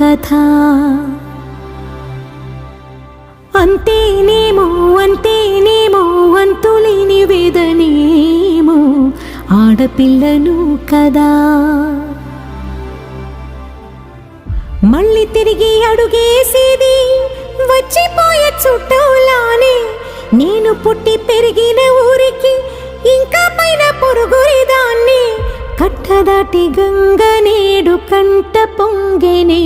కథ. అంతేనేమో అంతేనేమో అంతులేని వేదనేమో ఆడపిల్లను కదా. మళ్ళీ తిరిగి అడుగేసేది వచ్చిపోయే చుట్టూలానే. నేను పుట్టి పెరిగిన ఊరికి ఇంకా పైన పొరుగురిదాన్ని. కట్టదాటి గంగ నేడు కంట పొంగెనే.